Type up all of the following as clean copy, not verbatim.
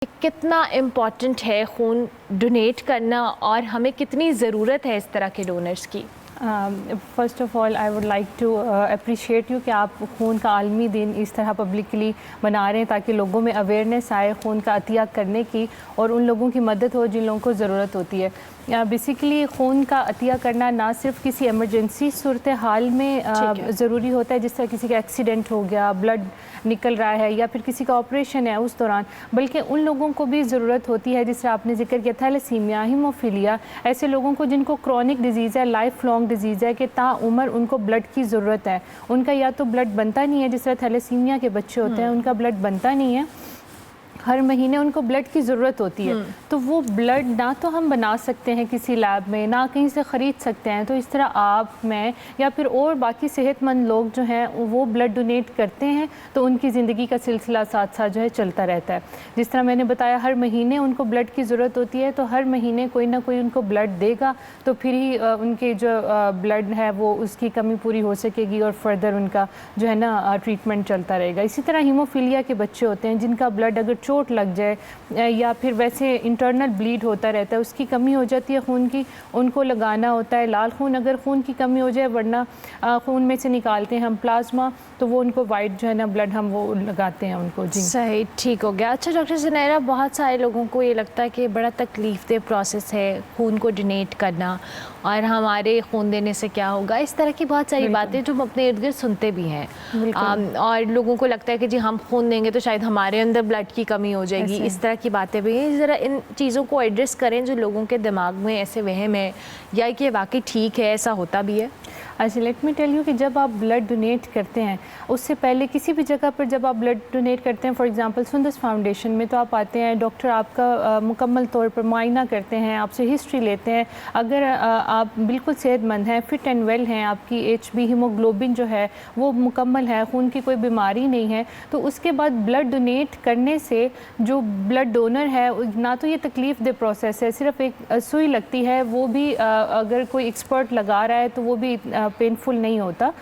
कितना इम्पॉर्टेंट है खून डोनेट करना और हमें कितनी ज़रूरत है इस तरह के डोनर्स की? First of all I would like to appreciate you कि आप खून का आलमी दिन इस तरह पब्लिकली मना रहे हैं ताकि लोगों में अवेयरनेस आए खून का अतिया करने की और उन लोगों की मदद हो जिन लोगों को ज़रूरत होती है। बेसिकली खून का अतिया करना ना सिर्फ किसी एमरजेंसी सूरत हाल में ज़रूरी होता है, जिस तरह किसी का एक्सीडेंट हो गया, ब्लड निकल रहा है या फिर किसी का ऑपरेशन है उस दौरान, बल्कि उन लोगों को भी ज़रूरत होती है जिस तरह आपने जिक्र किया थैलेसीमिया, हीमोफीलिया, ऐसे लोगों को जिनको क्रॉनिक डिजीज़ है, लाइफ लॉन्ग डिजीज़ है कि ताउम्र उनको ब्लड की ज़रूरत है। उनका या तो ब्लड बनता नहीं है, जिस तरह थैलेसीमिया के बच्चे होते हैं उनका ब्लड बनता नहीं है, हर महीने उनको ब्लड की ज़रूरत होती है। तो वो ब्लड ना तो हम बना सकते हैं किसी लैब में, ना कहीं से ख़रीद सकते हैं। तो इस तरह आप, मैं या फिर और बाकी सेहतमंद लोग जो हैं वो ब्लड डोनेट करते हैं तो उनकी ज़िंदगी का सिलसिला साथ साथ जो है चलता रहता है। जिस तरह मैंने बताया हर महीने उनको ब्लड की ज़रूरत होती है, तो हर महीने कोई ना कोई उनको ब्लड देगा तो फिर ही उनके जो ब्लड है वो उसकी कमी पूरी हो सकेगी और फर्दर उनका जो है ना ट्रीटमेंट चलता रहेगा। इसी तरह हीमोफीलिया के बच्चे होते हैं जिनका ब्लड अगर चोट लग जाए या फिर वैसे इंटरनल ब्लीड होता रहता है, उसकी कमी हो जाती है खून की, उनको लगाना होता है लाल खून अगर खून की कमी हो जाए, वरना खून में से निकालते हैं हम प्लाज्मा, तो वो उनको वाइट जो है ना ब्लड हम वो लगाते हैं उनको। जी सही, ठीक हो गया। अच्छा डॉक्टर ज़ुनैरा, बहुत सारे लोगों को ये लगता है कि बड़ा तकलीफ़देह प्रोसेस है खून को डोनेट करना और हमारे खून देने से क्या होगा, इस तरह की बहुत सारी बातें जो हम अपने इर्द गिर्द सुनते भी हैं। और लोगों को लगता है कि जी हम खून देंगे तो शायद हमारे अंदर ब्लड की कमी हो जाएगी, इस तरह की बातें भी हैं। ज़रा इन चीज़ों को एड्रेस करें जो लोगों के दिमाग में ऐसे वहम है या कि वाकई ठीक है, ऐसा होता भी है। अच्छा, लेट मी टेल यू कि जब आप ब्लड डोनेट करते हैं उससे पहले किसी भी जगह पर जब आप ब्लड डोनेट करते हैं, फॉर एग्जांपल सुंदस फाउंडेशन में, तो आप आते हैं, डॉक्टर आपका मुकम्मल तौर पर मुआयना करते हैं, आपसे हिस्ट्री लेते हैं। अगर आप बिल्कुल सेहतमंद हैं, फिट एंड वेल हैं, आपकी HB हीमोग्लोबिन जो है वो मुकम्मल है, खून की कोई बीमारी नहीं है, तो उसके बाद ब्लड डोनेट करने से जो ब्लड डोनर है ना तो ये तकलीफ़ दे प्रोसेस है, सिर्फ एक सुई लगती है, वो भी अगर कोई एक्सपर्ट लगा रहा है तो वो भी पेनफुल नहीं होता।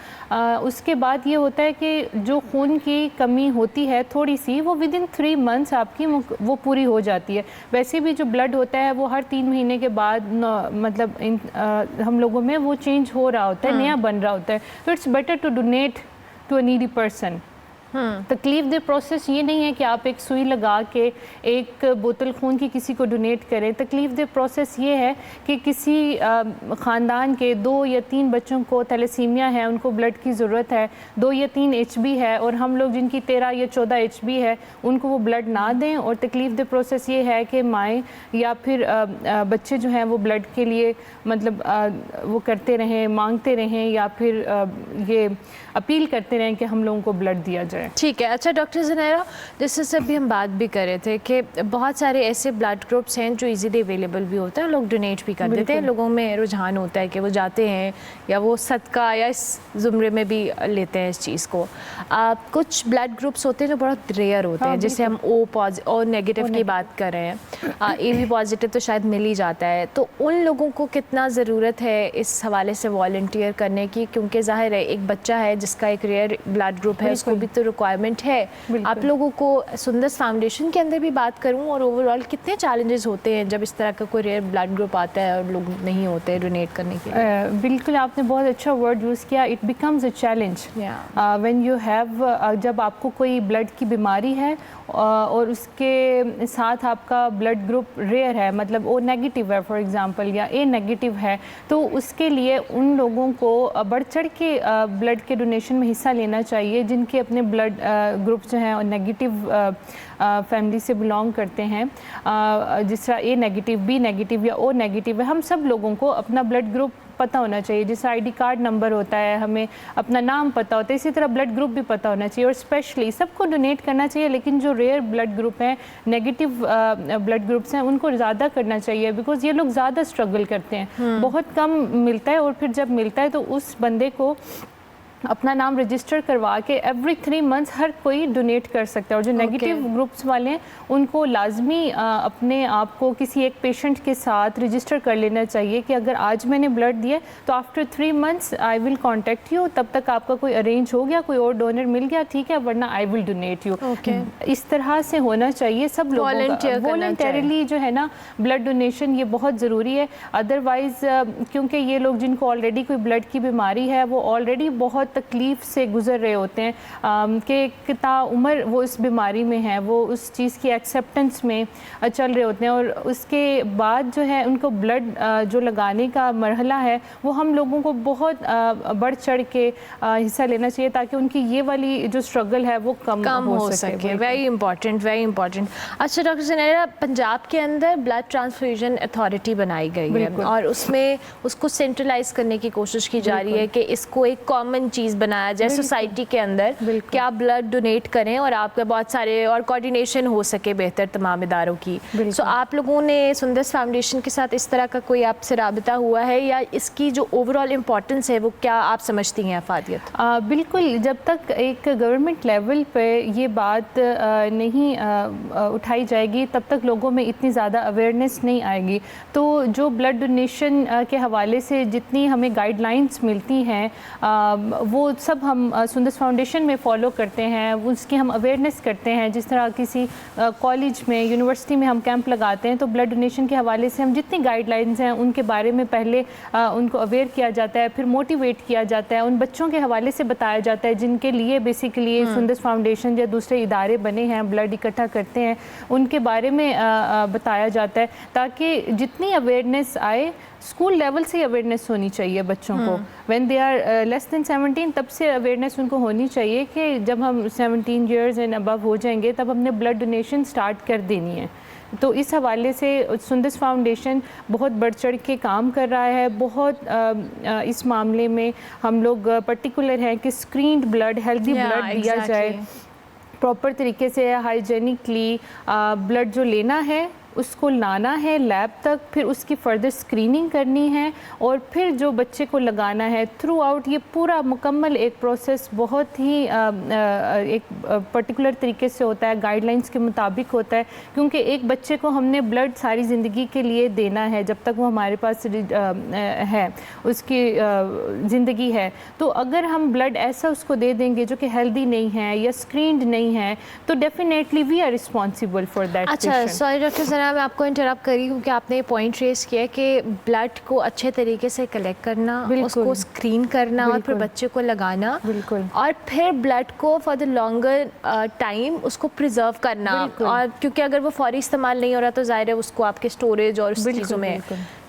उसके बाद ये होता है कि जो खून की कमी होती है थोड़ी सी, वो विदिन 3 मंथ्स आपकी वो पूरी हो जाती है। वैसे भी जो ब्लड होता है वो हर 3 महीने के बाद मतलब हम लोगों में वो चेंज हो रहा होता है, नया बन रहा होता है। तो it's better to donate to a needy person. तकलीफ दे प्रोसेस ये नहीं है कि आप एक सुई लगा के एक बोतल खून की किसी को डोनेट करें। तकलीफ दे प्रोसेस ये है कि किसी ख़ानदान के 2 या 3 बच्चों को थैलेसीमिया है, उनको ब्लड की ज़रूरत है, 2 या 3 HB है, और हम लोग जिनकी 13 या 14 HB है उनको वो ब्लड ना दें। और तकलीफ दे प्रोसेस ये है कि माएँ या फिर बच्चे जो हैं वो ब्लड के लिए मतलब वो करते रहें, मांगते रहें या फिर ये अपील करते रहें कि हम लोगों को ब्लड दिया जाए। ठीक है। अच्छा डॉक्टर ज़ुनैरा, जैसे अभी हम बात भी कर रहे थे कि बहुत सारे ऐसे ब्लड ग्रुप्स हैं जो इजीली अवेलेबल भी होते हैं, लोग डोनेट भी कर देते हैं, लोगों में रुझान होता है कि वो जाते हैं या वो सदका या इस ज़ुमरे में भी लेते हैं इस चीज़ को। कुछ ब्लड ग्रुप्स होते हैं जो बहुत रेयर होते हैं, जैसे हम O नेगेटिव की बात कर रहे हैं, AB पॉजिटिव तो शायद मिल ही जाता है, तो उन लोगों को कितना ज़रूरत है इस हवाले से वॉलंटियर करने की, क्योंकि ज़ाहिर है एक बच्चा है जिसका एक रेयर ब्लड ग्रुप है, उसको भी तो रिक्वायरमेंट है। आप लोगों को सुंदस फाउंडेशन के अंदर भी बात करूं और ओवरऑल कितने चैलेंजेस होते हैं जब इस तरह का कोई रेयर ब्लड ग्रुप आता है और लोग नहीं होते डोनेट करने के लिए? बिल्कुल, आपने बहुत अच्छा वर्ड यूज़ किया, it becomes a challenge when you have, जब आपको कोई ब्लड की बीमारी है और उसके साथ आपका ब्लड ग्रुप रेयर है, मतलब O नेगेटिव है फॉर एग्जांपल, या A नेगेटिव है, तो उसके लिए उन लोगों को बढ़ चढ़ के ब्लड के डोनेशन में हिस्सा लेना चाहिए जिनके अपने ब्लड ग्रुप जो हैं और नेगेटिव फैमिली से बिलोंग करते हैं। जिस तरह A नेगेटिव, B नेगेटिव या O नेगेटिव है, हम सब लोगों को अपना ब्लड ग्रुप पता होना चाहिए। जैसे ID कार्ड नंबर होता है, हमें अपना नाम पता होता है, इसी तरह ब्लड ग्रुप भी पता होना चाहिए। और स्पेशली सबको डोनेट करना चाहिए, लेकिन जो रेयर ब्लड ग्रुप हैं, नेगेटिव ब्लड ग्रुप्स हैं, उनको ज़्यादा करना चाहिए, बिकॉज़ ये लोग ज़्यादा स्ट्रगल करते हैं। बहुत कम मिलता है और फिर जब मिलता है तो उस बंदे को अपना नाम रजिस्टर करवा के एवरी 3 मंथ्स हर कोई डोनेट कर सकता है। और जो नेगेटिव ग्रुप्स वाले हैं उनको लाजमी अपने आप को किसी एक पेशेंट के साथ रजिस्टर कर लेना चाहिए कि अगर आज मैंने ब्लड दिया तो after 3 months I will contact you, तब तक आपका कोई अरेंज हो गया, कोई और डोनर मिल गया, ठीक है, वरना आई विल डोनेट यू। इस तरह से होना चाहिए सब लोगों का, वॉलंटरीली जो है ना ब्लड डोनेशन, ये बहुत ज़रूरी है। अदरवाइज़ क्योंकि ये लोग जिनको ऑलरेडी कोई ब्लड की बीमारी है वो ऑलरेडी बहुत तकलीफ़ से गुजर रहे होते हैं कि कितना उम्र वो इस बीमारी में है, वो उस चीज़ की एक्सेप्टेंस में चल रहे होते हैं, और उसके बाद जो है उनको ब्लड जो लगाने का मरहला है वो हम लोगों को बहुत बढ़ चढ़ के हिस्सा लेना चाहिए ताकि उनकी ये वाली जो स्ट्रगल है वो कम हो सके। Very important, very important. अच्छा डॉक्टर ज़ुनैरा, पंजाब के अंदर ब्लड ट्रांसफ्यूजन अथॉरिटी बनाई गई है और उसमें उसको सेंट्रलाइज करने की कोशिश की जा रही है कि इसको एक कॉमन चीज़ बनाया जाए सोसाइटी के अंदर कि आप ब्लड डोनेट करें और आपके बहुत सारे और कोऑर्डिनेशन हो सके बेहतर तमाम इदारों की। सो आप लोगों ने सुंदस फाउंडेशन के साथ इस तरह का कोई आपसे राबिता हुआ है या इसकी जो ओवरऑल इम्पोर्टेंस है वो क्या आप समझती हैं अफादियत? बिल्कुल, जब तक एक गवर्नमेंट लेवल पे ये बात नहीं उठाई जाएगी तब तक लोगों में इतनी ज़्यादा अवेयरनेस नहीं आएगी। तो जो ब्लड डोनेशन के हवाले से जितनी हमें गाइडलाइंस मिलती हैं वो सब हम सुंदस फाउंडेशन में फ़ॉलो करते हैं, उसकी हम अवेयरनेस करते हैं। जिस तरह किसी कॉलेज में, यूनिवर्सिटी में हम कैंप लगाते हैं तो ब्लड डोनेशन के हवाले से हम जितनी गाइडलाइंस हैं उनके बारे में पहले उनको अवेयर किया जाता है, फिर मोटिवेट किया जाता है, उन बच्चों के हवाले से बताया जाता है जिनके लिए बेसिकली सुंदस फाउंडेशन या दूसरे इदारे बने हैं, ब्लड इकट्ठा करते हैं, उनके बारे में बताया जाता है ताकि जितनी अवेयरनेस आए, स्कूल लेवल से अवेयरनेस होनी चाहिए बच्चों को। When they are less than 17 तब से अवेयरनेस उनको होनी चाहिए कि जब हम 17 ईयर्स एंड अबव हो जाएंगे तब हमने ब्लड डोनेशन स्टार्ट कर देनी है। तो इस हवाले से सुंदस फाउंडेशन बहुत बढ़ चढ़ के काम कर रहा है। बहुत इस मामले में हम लोग पर्टिकुलर हैं कि स्क्रीन्ड ब्लड, हेल्दी ब्लड दिया जाए, प्रॉपर तरीके से हाइजेनिकली ब्लड जो लेना है उसको लाना है लैब तक, फिर उसकी फर्दर स्क्रीनिंग करनी है और फिर जो बच्चे को लगाना है थ्रू आउट। ये पूरा मुकम्मल एक प्रोसेस बहुत ही एक पर्टिकुलर तरीके से होता है, गाइडलाइंस के मुताबिक होता है, क्योंकि एक बच्चे को हमने ब्लड सारी ज़िंदगी के लिए देना है जब तक वो हमारे पास है, उसकी ज़िंदगी है। तो अगर हम ब्लड ऐसा उसको दे देंगे जो कि हेल्दी नहीं है या स्क्रीन्ड नहीं है तो definitely we are responsible for that. अच्छा, सॉरी डॉक्टर ज़रा मैं आपको इंटरप्ट करी क्योंकि आपने ये पॉइंट रेस किया कि ब्लड को अच्छे तरीके से कलेक्ट करना, उसको स्क्रीन करना और फिर बच्चे को लगाना और फिर ब्लड को फॉर द लॉन्गर टाइम उसको प्रिजर्व करना। और क्योंकि अगर वो फौरी इस्तेमाल नहीं हो रहा तो ज़ाहिर है उसको आपके स्टोरेज और उस चीज़ों में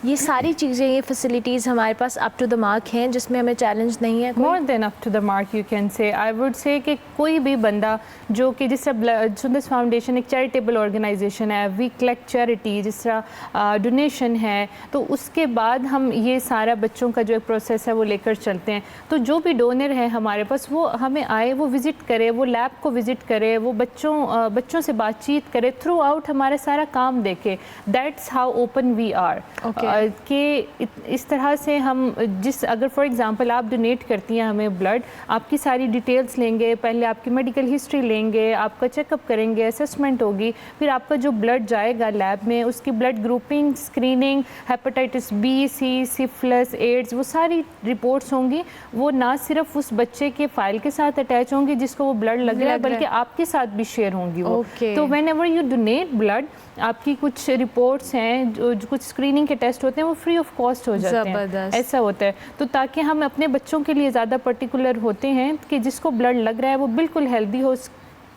ये सारी चीज़ें, ये फैसिलिटीज़ हमारे पास अप टू द मार्क हैं जिसमें हमें चैलेंज नहीं है। More than up to the mark you can say. I would say कि कोई भी बंदा जो कि जिस तरह सुंदस फाउंडेशन एक चैरिटेबल ऑर्गेनाइजेशन है, वी कलेक्ट चैरिटी, जिस तरह डोनेशन है, तो उसके बाद हम ये सारा बच्चों का जो एक प्रोसेस है वो लेकर चलते हैं। तो जो भी डोनर है हमारे पास वो हमें आए, वो विज़िट करे, वो लैब को विज़िट करे, वो बच्चों से बातचीत करे, थ्रू आउट हमारा सारा काम देखे। That's how open we are कि इस तरह से हम अगर फॉर एग्जांपल आप डोनेट करती हैं हमें ब्लड, आपकी सारी डिटेल्स लेंगे, पहले आपकी मेडिकल हिस्ट्री लेंगे, आपका चेकअप करेंगे, असेसमेंट होगी, फिर आपका जो ब्लड जाएगा लैब में उसकी blood grouping, screening, hepatitis B, C, syphilis, AIDS, वो सारी रिपोर्ट्स होंगी। वो ना सिर्फ उस बच्चे के फाइल के साथ अटैच होंगी जिसको वो ब्लड लग रहा है बल्कि आपके साथ भी शेयर होंगी वो। तो when ever you donate blood, आपकी कुछ रिपोर्ट्स हैं, जो कुछ स्क्रीनिंग के टेस्ट होते हैं वो फ्री ऑफ कॉस्ट हो जाते हैं, ऐसा होता है। तो ताकि हम अपने बच्चों के लिए ज़्यादा पर्टिकुलर होते हैं कि जिसको ब्लड लग रहा है वो बिल्कुल हेल्दी हो,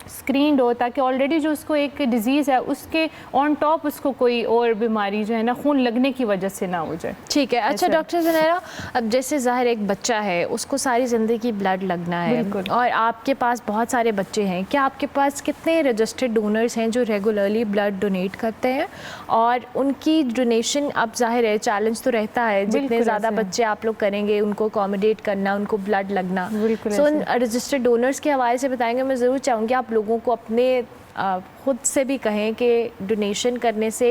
स्क्रीन्ड हो, ताकि ऑलरेडी जो उसको एक डिजीज़ है उसके ऑन टॉप उसको कोई और बीमारी जो है ना खून लगने की वजह से ना हो जाए। ठीक है। अच्छा डॉक्टर ज़ुनैरा, अब जैसे ज़ाहिर एक बच्चा है उसको सारी ज़िंदगी ब्लड लगना है और आपके पास बहुत सारे बच्चे हैं, क्या आपके पास कितने रजिस्टर्ड डोनर्स हैं जो रेगुलरली ब्लड डोनेट करते हैं? और उनकी डोनेशन, अब ज़ाहिर है चैलेंज तो रहता है, जितने ज़्यादा बच्चे आप लोग करेंगे उनको अकोमोडेट करना, उनको ब्लड लगना। सो उन रजिस्टर्ड डोनर्स के हवाले से बताएंगे। मैं ज़रूर चाहूँगी आप लोगों को अपने खुद से भी कहें कि डोनेशन करने से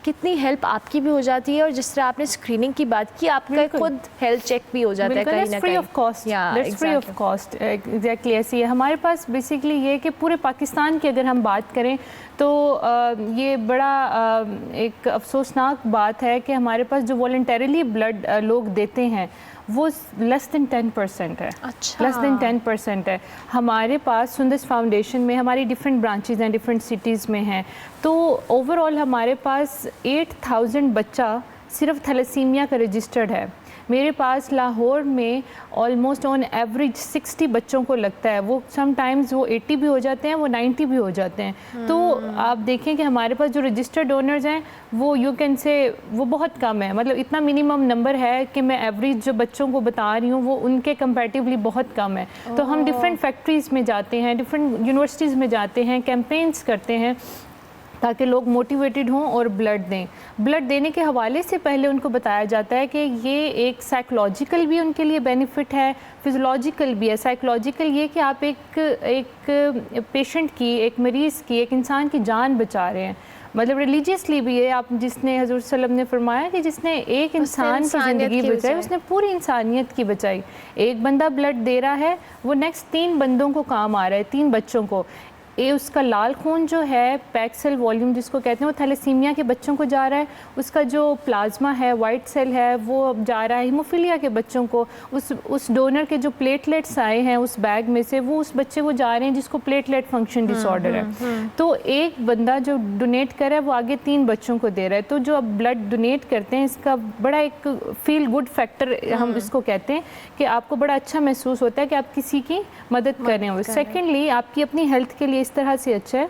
कितनी हेल्प आपकी भी हो जाती है, और जिस तरह आपने स्क्रीनिंग की बात की, आपका खुद हेल्थ चेक भी हो जाता है कहीं ना कहीं, free of cost. Free of cost, exactly ऐसी है। हमारे पास बेसिकली ये कि पूरे पाकिस्तान की अगर हम बात करें तो ये बड़ा एक अफसोसनाक बात है कि हमारे पास जो वॉलंटरीली ब्लड लोग देते हैं वो लेस देन 10% है। अच्छा, लेस देन 10% है। हमारे पास सुंदस फाउंडेशन में हमारी डिफरेंट ब्रांचेज हैं, डिफरेंट सिटीज़ में हैं, तो ओवरऑल हमारे पास 8000 बच्चा सिर्फ थैलेसीमिया का रजिस्टर्ड है। मेरे पास लाहौर में ऑलमोस्ट ऑन एवरेज 60 बच्चों को लगता है, वो समटाइम्स वो 80 भी हो जाते हैं, वो 90 भी हो जाते हैं। तो आप देखें कि हमारे पास जो रजिस्टर्ड डोनर्स हैं वो यू कैन से वो बहुत कम है, मतलब इतना मिनिमम नंबर है कि मैं एवरेज जो बच्चों को बता रही हूँ वो उनके कंपैरेटिवली बहुत कम है। तो हम डिफरेंट फैक्ट्रीज़ में जाते हैं, डिफरेंट यूनिवर्सिटीज़ में जाते हैं, कैंपेन्स करते हैं ताकि लोग मोटिवेटेड हों और ब्लड दें। ब्लड देने के हवाले से पहले उनको बताया जाता है कि ये एक साइकोलॉजिकल भी उनके लिए बेनिफिट है, फिज़ियोलॉजिकल भी है। साइकोलॉजिकल ये कि आप एक पेशेंट की, एक मरीज़ की, एक इंसान की जान बचा रहे हैं। मतलब रिलीजियसली भी है, आप जिसने हज़रत सल्लल्लाहु अलैहि वसल्लम ने फरमाया कि जिसने एक इंसान की ज़िंदगी बचाई उसने पूरी इंसानियत की बचाई। एक बंदा ब्लड दे रहा है, वो नेक्स्ट 3 बंदों को काम आ रहा है, 3 बच्चों को। ये उसका लाल खून जो है, पैक सेल वॉल्यूम जिसको कहते हैं, वो थैलेसीमिया के बच्चों को जा रहा है। उसका जो प्लाज्मा है, वाइट सेल है, वो जा रहा है हीमोफीलिया के बच्चों को। उस डोनर के जो प्लेटलेट्स आए हैं उस बैग में से, वो उस बच्चे को जा रहे हैं जिसको प्लेटलेट फंक्शन डिसऑर्डर है। तो एक बंदा जो डोनेट कर रहा है वो आगे 3 बच्चों को दे रहा है। तो जो अब ब्लड डोनेट करते हैं इसका बड़ा एक फील गुड फैक्टर हम इसको कहते हैं कि आपको बड़ा अच्छा महसूस होता है कि आप किसी की मदद कर रहे हो। सेकेंडली आपकी अपनी हेल्थ के लिए इस तरह से अच्छा है,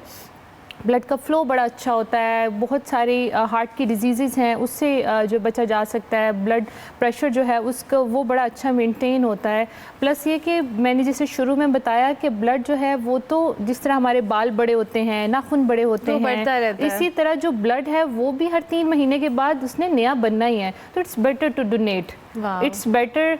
ब्लड का फ़्लो बड़ा अच्छा होता है। बहुत सारी हार्ट की डिजीज़ हैं उससे जो बचा जा सकता है। ब्लड प्रेशर जो है उसका वो बड़ा अच्छा मेंटेन होता है। प्लस ये कि मैंने जैसे शुरू में बताया कि ब्लड जो है वो तो जिस तरह हमारे बाल बड़े होते हैं, नाखून बड़े होते हैं, इसी तरह जो ब्लड है वो भी हर 3 महीने के बाद उसने नया बनना ही है। तो it's better to donate. It's better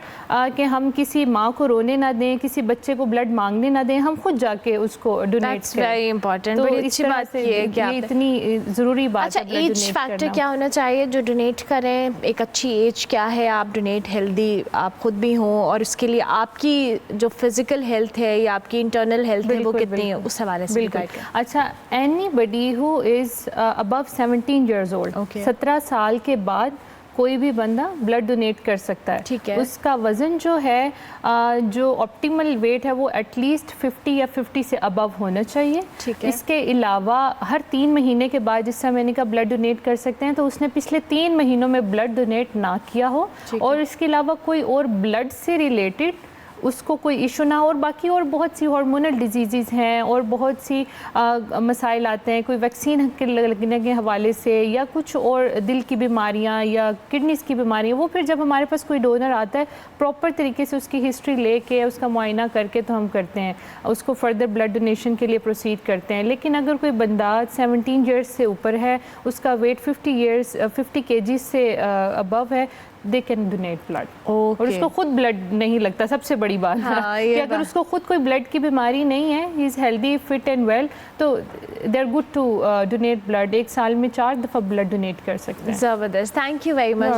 कि हम किसी माँ को रोने ना दें, किसी बच्चे को ब्लड मांगने ना दें, हम खुद जाके उसको डोनेट करें। वेरी इंपॉर्टेंट, बड़ी अच्छी बात ये कि इतनी ज़रूरी बात अच्छा, है। एज फैक्टर क्या होना चाहिए जो डोनेट करें? एक अच्छी एज क्या है? आप डोनेट हेल्दी आप खुद भी हों, और उसके लिए आपकी जो फिजिकल हेल्थ है या आपकी इंटरनल हेल्थ है वो कितनी है, उस हवाले से बिल्कुल। अच्छा, anybody who is above 17 years old, 17 साल के बाद कोई भी बंदा ब्लड डोनेट कर सकता है। ठीक है। उसका वज़न जो है जो ऑप्टिमल वेट है वो एटलीस्ट 50 या 50 से अबव होना चाहिए। ठीक है। इसके अलावा हर 3 महीने के बाद, जिस समय मैंने कहा ब्लड डोनेट कर सकते हैं, तो उसने पिछले 3 महीनों में ब्लड डोनेट ना किया हो, और इसके अलावा कोई और ब्लड से रिलेटेड उसको कोई इशू ना हो। और बाकी और बहुत सी हार्मोनल डिजीज़ हैं और बहुत सी मसाइल आते हैं, कोई वैक्सीन के लगने के हवाले से या कुछ और दिल की बीमारियां या किडनीज़ की बीमारियां, वो फिर जब हमारे पास कोई डोनर आता है प्रॉपर तरीके से उसकी हिस्ट्री लेके उसका मुआयना करके तो हम करते हैं, उसको फर्दर ब्लड डोनेशन के लिए प्रोसीड करते हैं। लेकिन अगर कोई बंदा 17 ईयर्स से ऊपर है, उसका वेट 50 kg से अबव है, दे कैन डोनेट ब्लड। और उसको खुद ब्लड नहीं लगता, सबसे बड़ी बात है कि अगर उसको खुद कोई ब्लड की बीमारी नहीं है, he is healthy, fit and well, तो they are good to donate blood. 1 साल में 4 दफ़ा ब्लड डोनेट कर सकते हैं। ज़बरदस्त, थैंक यू वेरी मच।